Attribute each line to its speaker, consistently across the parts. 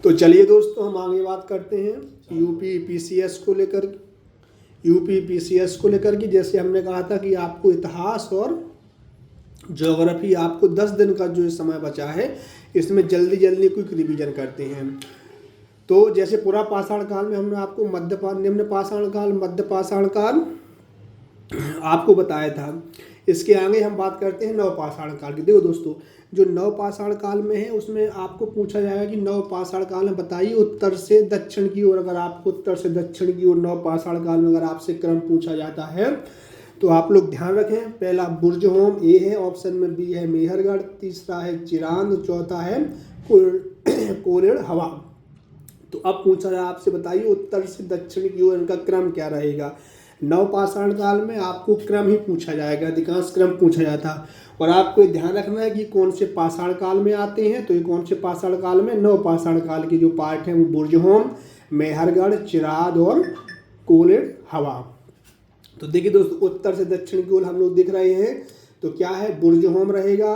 Speaker 1: तो चलिए दोस्तों, हम आगे बात करते हैं यूपी पीसीएस को लेकर कि जैसे हमने कहा था कि आपको इतिहास और ज्योग्राफी, आपको 10 दिन का जो समय बचा है इसमें जल्दी जल्दी क्विक रिवीजन करते हैं। तो जैसे पूरा पाषाण काल में हमने आपको निम्न पाषाण काल, मध्य पाषाण काल आपको बताया था। इसके आगे हम बात करते हैं नव पाषाण काल की। देखो दोस्तों, जो नव पाषाण काल में है उसमें आपको पूछा जाएगा कि नव पाषाण काल में बताइए उत्तर से दक्षिण की ओर। अगर आपको उत्तर से दक्षिण की ओर नव पाषाण काल में अगर आपसे क्रम पूछा जाता है तो आप लोग ध्यान रखें, पहला बुर्जहोम ए है, ऑप्शन में बी है मेहरगढ़, तीसरा है चिरांद, चौथा है कोरेड़ हवा। तो अब पूछा जाए आपसे, बताइए उत्तर से दक्षिण की ओर इनका क्रम क्या रहेगा। नव पाषाण काल में आपको क्रम ही पूछा जाएगा, अधिकांश क्रम पूछा जाता। और आपको ध्यान रखना है कि कौन से पाषाण काल में आते हैं। तो ये कौन से पाषाण काल में, नव पाषाण काल के जो पार्ट हैं वो बुर्जहोम, मेहरगढ़, चिराद और कोरेड़ हवा। तो देखिए दोस्तों, उत्तर से दक्षिण की ओर हम लोग दिख रहे हैं तो क्या है, बुर्जहोम रहेगा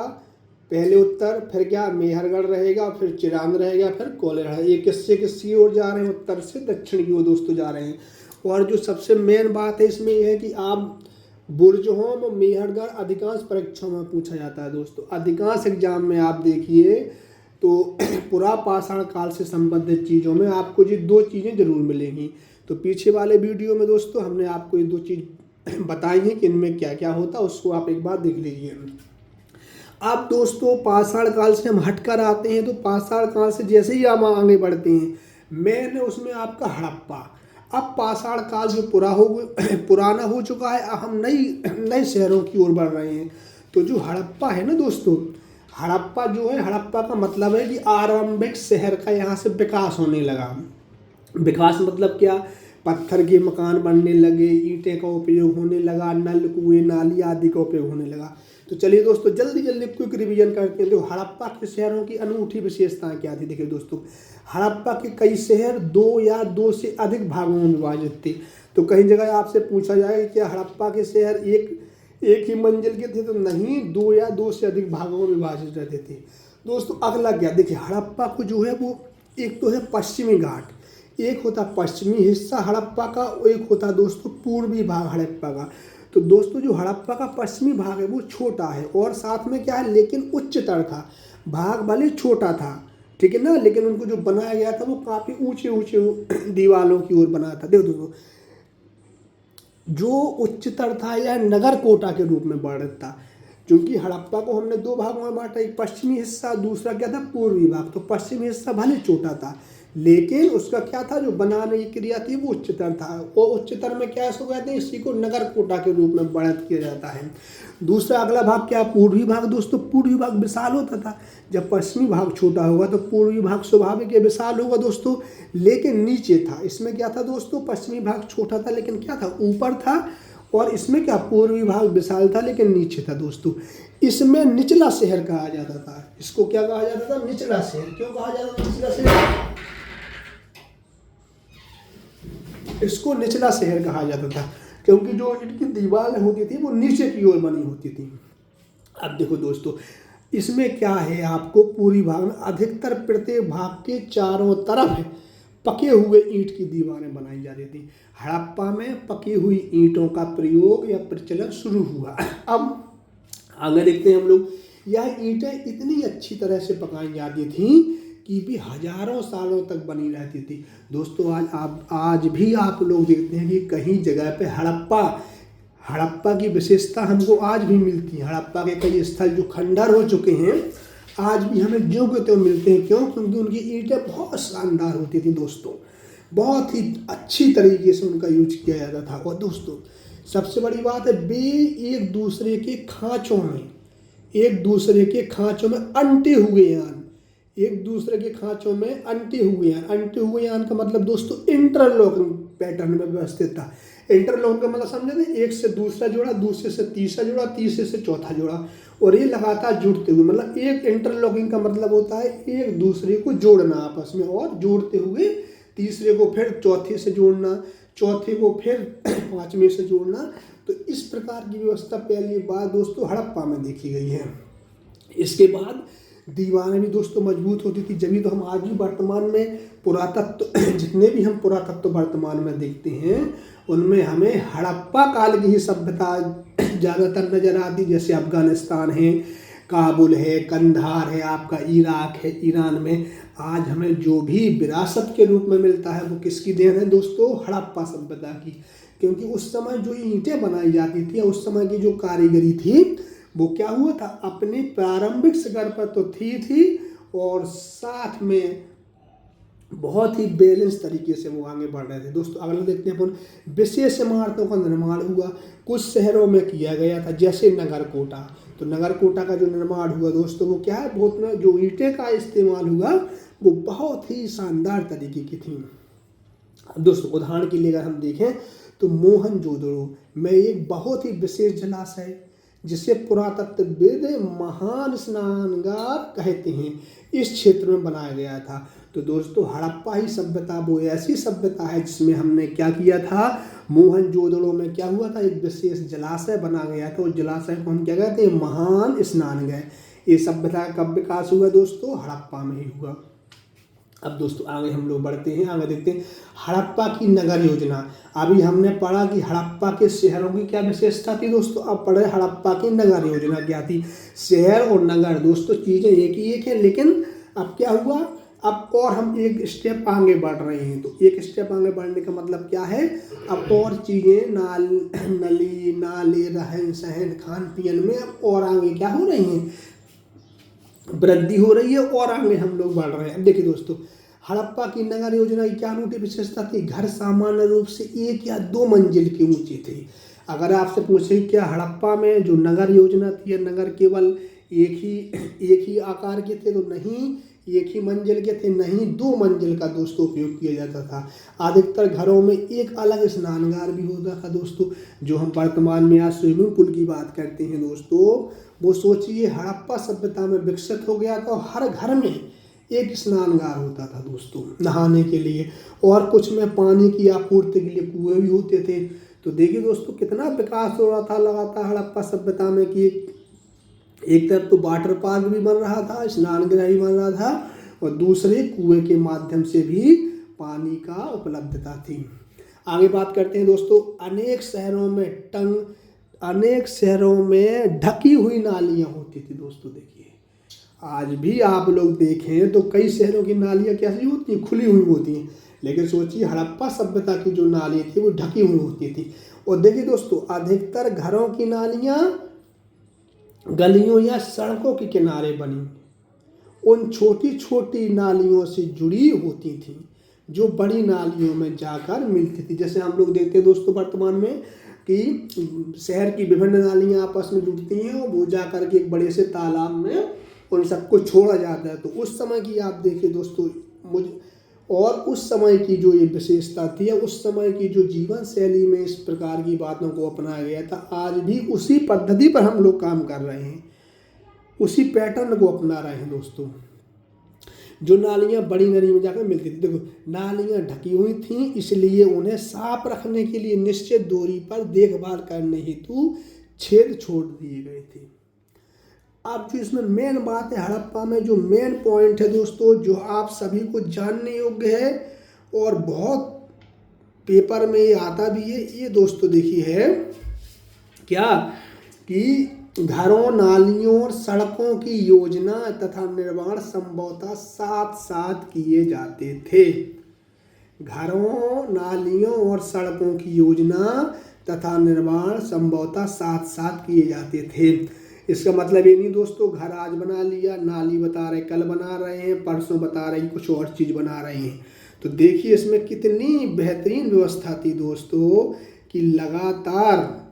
Speaker 1: पहले उत्तर, फिर क्या मेहरगढ़ रहेगा, फिर चिरांद रहेगा, फिर कोरेड़ है। ये किसकी ओर जा रहे हैं, उत्तर से दक्षिण की ओर दोस्तों जा रहे हैं। और जो सबसे मेन बात है इसमें यह है कि आप बुर्जहोम और मेहरगढ़ अधिकांश परीक्षाओं में पूछा जाता है दोस्तों। अधिकांश एग्जाम में आप देखिए तो पूरा पाषाण काल से संबंधित चीज़ों में आपको ये दो चीज़ें जरूर मिलेंगी। तो पीछे वाले वीडियो में दोस्तों हमने आपको ये दो चीज़ बताई हैं कि इनमें क्या क्या होता है, उसको आप एक बार देख लीजिए। अब दोस्तों पाषाण काल से हम हटकर आते हैं। तो पाषाण काल से जैसे ही हम आगे बढ़ते हैं, मैंने उसमें आपका हड़प्पा। अब पाषाण काल जो पुराना हो चुका है, अब हम नई शहरों की ओर बढ़ रहे हैं। तो जो हड़प्पा है ना दोस्तों, हड़प्पा जो है, हड़प्पा का मतलब है कि आरंभिक शहर का यहाँ से विकास होने लगा। विकास मतलब क्या, पत्थर के मकान बनने लगे, ईंटें का उपयोग होने लगा, नल कुएं नाली आदि का उपयोग होने लगा। तो चलिए दोस्तों जल्दी जल्दी क्विक रिवीजन करते हैं। तो हड़प्पा के शहरों की अनूठी विशेषताएं क्या थी। देखिए दोस्तों, हड़प्पा के कई शहर दो या दो से अधिक भागों में विभाजित थे। तो कई जगह आपसे पूछा जाए कि क्या हड़प्पा के शहर एक ही मंजिल के थे, तो नहीं, दो या दो से अधिक भागों में विभाजित रहते थे दोस्तों। अगला क्या, देखिए हड़प्पा को जो है वो एक तो है पश्चिमी घाट, एक होता पश्चिमी हिस्सा हड़प्पा का, एक होता दोस्तों पूर्वी भाग हड़प्पा का। तो दोस्तों जो हड़प्पा का पश्चिमी भाग है वो छोटा है और साथ में क्या है, लेकिन उच्चतर था। भाग भले छोटा था, ठीक है ना, लेकिन उनको जो बनाया गया था वो काफ़ी ऊंचे ऊंचे दीवारों की ओर बनाया था। देखो दोस्तों, जो उच्चतर था यह नगर कोटा के रूप में वर्णित था। क्योंकि हड़प्पा को हमने दो भागों में बांटा, एक पश्चिमी हिस्सा, दूसरा क्या था, पूर्वी भाग। तो पश्चिमी हिस्सा भले छोटा था लेकिन उसका क्या था, जो बनाने की क्रिया थी वो उच्चतर था। वो उच्चतर में क्या इसको कहते हैं, इसी को नगर कोटा के रूप में वर्णित किया जाता है। दूसरा अगला भाग क्या, पूर्वी भाग। दोस्तों पूर्वी भाग विशाल होता था, जब पश्चिमी भाग छोटा होगा तो पूर्वी भाग स्वाभाविक विशाल होगा दोस्तों, लेकिन नीचे था। इसमें क्या था दोस्तों, पश्चिमी भाग छोटा था लेकिन क्या था, ऊपर था। और इसमें क्या, पूर्वी भाग विशाल था लेकिन नीचे था दोस्तों। इसमें निचला शहर कहा जाता था। इसको क्या कहा जाता था, निचला शहर। क्यों कहा जाता था निचला शहर, इसको निचला शहर कहा जाता था क्योंकि जो इनकी दीवारें होती थी वो नीचे की ओर बनी होती थी। अब देखो दोस्तों, इसमें क्या है, आपको पूरी भाग में अधिकतर प्रत्येक भाग के चारों तरफ पके हुए ईंट की दीवारें बनाई जाती थी। हड़प्पा में पकी हुई ईंटों का प्रयोग या प्रचलन शुरू हुआ। अब आगे देखते हैं हम लोग, यह ईंटें इतनी अच्छी तरह से पकाई जाती थीं कि भी हजारों सालों तक बनी रहती थी दोस्तों। आज भी आप लोग देखते हैं कि कहीं जगह पे हड़प्पा की विशेषता हमको आज भी मिलती है। हड़प्पा के कई स्थल जो खंडर हो चुके हैं आज भी हमें ज्यों के त्यों मिलते हैं। क्यों, क्योंकि उनकी ईंटें बहुत शानदार होती थी दोस्तों, बहुत ही अच्छी तरीके से उनका यूज किया जाता था। और दोस्तों सबसे बड़ी बात है, वे एक दूसरे के खाँचों में अंटे हुए यान, एक दूसरे के खाँचों में अंटे हुए यान का मतलब दोस्तों इंटरलॉकिंग पैटर्न में व्यवस्थित था। इंटरलॉकिंग का मतलब समझे थे, एक से दूसरा जोड़ा, दूसरे से तीसरा जोड़ा, तीसरे से चौथा जोड़ा, और ये लगातार जुड़ते हुए। मतलब एक इंटरलॉकिंग का मतलब होता है एक दूसरे को जोड़ना आपस में, और जोड़ते हुए तीसरे को फिर चौथे से जोड़ना, चौथे को फिर पांचवें से जोड़ना। तो इस प्रकार की व्यवस्था पहली बार दोस्तों हड़प्पा में देखी गई है। इसके बाद दीवारें भी दोस्तों मजबूत होती थी। जब तो हम आज भी वर्तमान में पुरातत्व जितने भी हम पुरातत्व वर्तमान में देखते हैं उनमें हमें हड़प्पा काल की ही सभ्यता ज़्यादातर नज़र आती, जैसे अफगानिस्तान है, काबुल है, कंधार है, आपका इराक है, ईरान में आज हमें जो भी विरासत के रूप में मिलता है वो किसकी देन है दोस्तों? हड़प्पा सभ्यता की। क्योंकि उस समय जो ईंटें बनाई जाती थी, उस समय की जो कारीगरी थी वो क्या हुआ था, अपने प्रारंभिक शिखर पर तो थी और साथ में बहुत ही बैलेंस तरीके से वो आगे बढ़ रहे थे। दोस्तों अगला देखते हैं अपन, विशेष इमारतों का निर्माण हुआ कुछ शहरों में किया गया था, जैसे नगरकोटा। तो नगरकोटा का जो निर्माण हुआ दोस्तों वो क्या है, बहुत में जो ईंटें का इस्तेमाल हुआ वो बहुत ही शानदार तरीके की थी। दोस्तों उदाहरण के लिए अगर हम देखें तो मोहनजोदड़ो में एक बहुत ही विशेष जलाशय जिसे पुरातत्वविद महान स्नानगार कहते हैं, इस क्षेत्र में बनाया गया था। तो दोस्तों हड़प्पा ही सभ्यता वो ऐसी सभ्यता है जिसमें हमने क्या किया था, मोहनजोदड़ो में क्या हुआ था, एक विशेष जलाशय बना गया था। उस जलाशय को हम क्या कहते हैं, महान स्नानगृह। ये सभ्यता का कब विकास हुआ दोस्तों? हड़प्पा में ही हुआ। अब दोस्तों आगे हम लोग बढ़ते हैं, आगे देखते हैं हड़प्पा की नगर योजना। अभी हमने पढ़ा कि हड़प्पा के शहरों की क्या विशेषता थी दोस्तों, अब पढ़े हड़प्पा की नगर योजना क्या थी। शहर और नगर दोस्तों चीज़ें एक ही एक है, लेकिन अब क्या हुआ, अब और हम एक स्टेप आगे बढ़ रहे हैं। तो एक स्टेप आगे बढ़ने का मतलब क्या है, अब और चीज़ें नली नाले रहन सहन खान पीन में अब और आगे क्या हो रही हैं, वृद्धि हो रही है और आगे हम लोग बढ़ रहे हैं। अब देखिए दोस्तों हड़प्पा की नगर योजना की क्या अनूठी विशेषता थी, घर सामान्य रूप से 1 या 2 मंजिल के ऊंचे थे। अगर आपसे पूछे क्या हड़प्पा में जो नगर योजना थी, नगर केवल एक ही आकार के थे, तो नहीं, एक ही मंजिल के थे, नहीं 2 मंजिल का दोस्तों उपयोग किया जाता था। अधिकतर घरों में एक अलग स्नानगार भी होता था दोस्तों। जो हम वर्तमान में आज स्विमिंग पूल की बात करते हैं दोस्तों, वो सोचिए हड़प्पा सभ्यता में विकसित हो गया था। हर घर में एक स्नानगार होता था दोस्तों नहाने के लिए, और कुछ में पानी की आपूर्ति के लिए कुएं भी होते थे। तो देखिए दोस्तों कितना विकास हो रहा था लगातार हड़प्पा सभ्यता में कि एक तरफ तो वाटर पार्क भी बन रहा था, स्नानगृह भी बन रहा था, और दूसरे कुएं के माध्यम से भी पानी का उपलब्धता थी। आगे बात करते हैं दोस्तों, अनेक शहरों में ढकी हुई नालियाँ होती थी दोस्तों। देखिए आज भी आप लोग देखें तो कई शहरों की नालियाँ कैसी होती हैं, खुली हुई होती हैं, लेकिन सोचिए हड़प्पा सभ्यता की जो नाली थी वो ढकी हुई होती थी। और देखिए दोस्तों अधिकतर घरों की नालियाँ गलियों या सड़कों के किनारे बनी उन छोटी छोटी नालियों से जुड़ी होती थी जो बड़ी नालियों में जाकर मिलती थी। जैसे हम लोग देखते हैं दोस्तों वर्तमान में कि शहर की विभिन्न नालियाँ आपस में जुड़ती हैं और वो जाकर के एक बड़े से तालाब में उन सबको छोड़ा जाता है। तो उस समय की आप देखिए दोस्तों और उस समय की जो ये विशेषता थी, उस समय की जो जीवन शैली में इस प्रकार की बातों को अपनाया गया था, आज भी उसी पद्धति पर हम लोग काम कर रहे हैं, उसी पैटर्न को अपना रहे हैं दोस्तों। जो नालियाँ बड़ी नदी में जाकर मिलती थी, देखो नालियाँ ढकी हुई थीं, इसलिए उन्हें साफ रखने के लिए निश्चित दूरी पर देखभाल करने हेतु छेद छोड़ दिए गए थे। अब जो इसमें मेन बात है हड़प्पा में, जो मेन पॉइंट है दोस्तों, जो आप सभी को जानने योग्य है और बहुत पेपर में ये आता भी है, ये दोस्तों देखिए है क्या कि घरों नालियों और सड़कों की योजना तथा निर्माण संभवतः साथ साथ किए जाते थे। घरों नालियों और सड़कों की योजना तथा निर्माण संभवतः साथ साथ किए जाते थे। इसका मतलब ये नहीं दोस्तों घर आज बना लिया, नाली बता रहे कल बना रहे हैं, परसों बता रहे कुछ और चीज़ बना रहे हैं। तो देखिए इसमें कितनी बेहतरीन व्यवस्था थी दोस्तों कि लगातार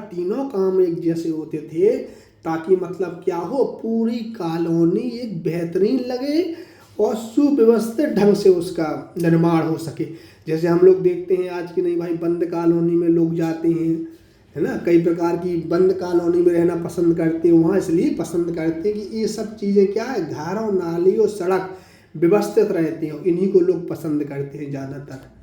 Speaker 1: तीनों काम एक जैसे होते थे, ताकि मतलब क्या हो, पूरी कॉलोनी एक बेहतरीन लगे और सुव्यवस्थित ढंग से उसका निर्माण हो सके। जैसे हम लोग देखते हैं आज की नहीं भाई, बंद कॉलोनी में लोग जाते हैं, है ना, कई प्रकार की बंद कॉलोनी में रहना पसंद करते हैं। वहाँ इसलिए पसंद करते हैं कि ये सब चीज़ें क्या है, घर और नाली और सड़क व्यवस्थित रहती हैं, इन्हीं को लोग पसंद करते हैं ज़्यादातर।